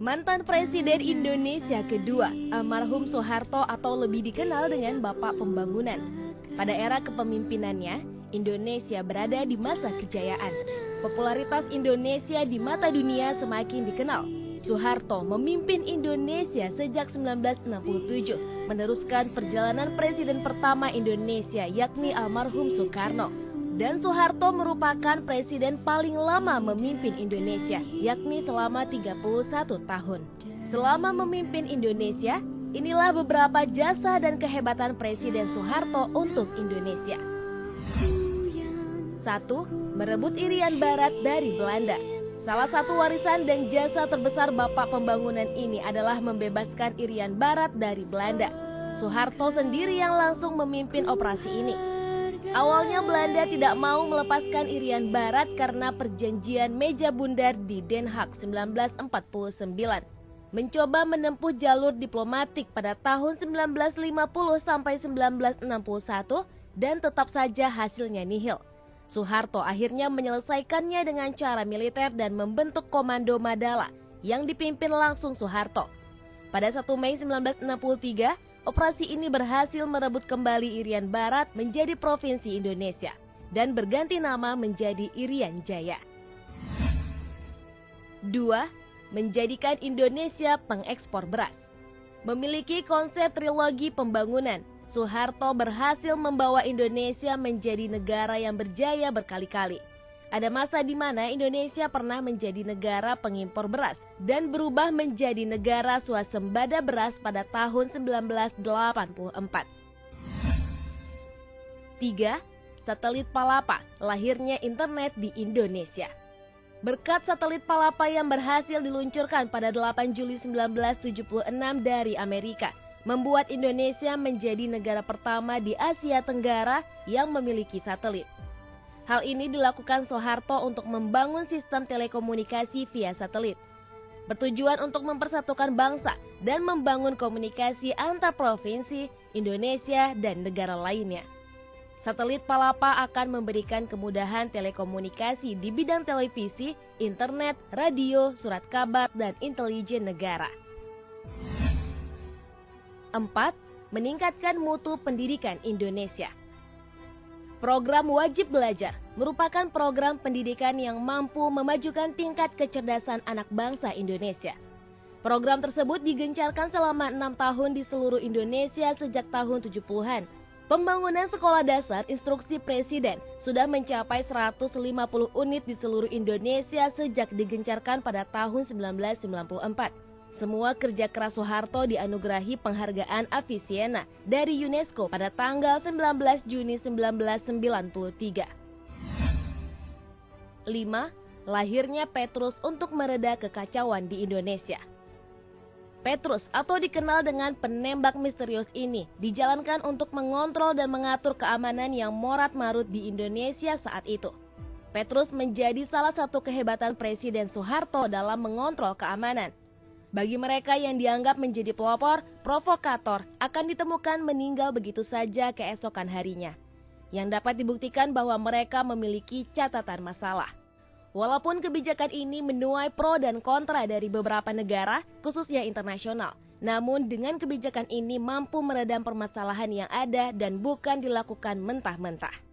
Mantan Presiden Indonesia kedua, almarhum Soeharto atau lebih dikenal dengan Bapak Pembangunan. Pada era kepemimpinannya, Indonesia berada di masa kejayaan. Popularitas Indonesia di mata dunia semakin dikenal. Soeharto memimpin Indonesia sejak 1967, meneruskan perjalanan presiden pertama Indonesia yakni almarhum Soekarno. Dan Soeharto merupakan presiden paling lama memimpin Indonesia, yakni selama 31 tahun. Selama memimpin Indonesia, inilah beberapa jasa dan kehebatan Presiden Soeharto untuk Indonesia. 1. Merebut irian barat dari Belanda. Salah satu warisan dan jasa terbesar Bapak Pembangunan ini adalah membebaskan irian barat dari Belanda. Soeharto sendiri yang langsung memimpin operasi ini. Awalnya Belanda tidak mau melepaskan irian barat karena perjanjian Meja Bundar di Den Haag 1949. Mencoba menempuh jalur diplomatik pada tahun 1950 sampai 1961 dan tetap saja hasilnya nihil. Soeharto akhirnya menyelesaikannya dengan cara militer dan membentuk Komando Madala yang dipimpin langsung Soeharto. Pada 1 Mei 1963, operasi ini berhasil merebut kembali Irian Barat menjadi Provinsi Indonesia dan berganti nama menjadi Irian Jaya. 2. Menjadikan Indonesia pengekspor beras. Memiliki konsep trilogi pembangunan, Soeharto berhasil membawa Indonesia menjadi negara yang berjaya berkali-kali. Ada masa di mana Indonesia pernah menjadi negara pengimpor beras dan berubah menjadi negara swasembada beras pada tahun 1984. 3. Satelit Palapa, lahirnya internet di Indonesia. Berkat satelit Palapa yang berhasil diluncurkan pada 8 Juli 1976 dari Amerika, membuat Indonesia menjadi negara pertama di Asia Tenggara yang memiliki satelit. Hal ini dilakukan Soeharto untuk membangun sistem telekomunikasi via satelit. Bertujuan untuk mempersatukan bangsa dan membangun komunikasi antar provinsi, Indonesia, dan negara lainnya. Satelit Palapa akan memberikan kemudahan telekomunikasi di bidang televisi, internet, radio, surat kabar, dan intelijen negara. 4. Meningkatkan mutu pendidikan Indonesia. Program Wajib Belajar merupakan program pendidikan yang mampu memajukan tingkat kecerdasan anak bangsa Indonesia. Program tersebut digencarkan selama 6 tahun di seluruh Indonesia sejak tahun 70-an. Pembangunan sekolah dasar instruksi Presiden sudah mencapai 150 unit di seluruh Indonesia sejak digencarkan pada tahun 1994. Semua kerja keras Soeharto dianugerahi penghargaan Avicenna dari UNESCO pada tanggal 19 Juni 1993. 5. Lahirnya Petrus untuk mereda kekacauan di Indonesia. Petrus atau dikenal dengan penembak misterius ini dijalankan untuk mengontrol dan mengatur keamanan yang morat-marut di Indonesia saat itu. Petrus menjadi salah satu kehebatan Presiden Soeharto dalam mengontrol keamanan. Bagi mereka yang dianggap menjadi pelopor, provokator akan ditemukan meninggal begitu saja keesokan harinya. Yang dapat dibuktikan bahwa mereka memiliki catatan masalah. Walaupun kebijakan ini menuai pro dan kontra dari beberapa negara, khususnya internasional. Namun dengan kebijakan ini mampu meredam permasalahan yang ada dan bukan dilakukan mentah-mentah.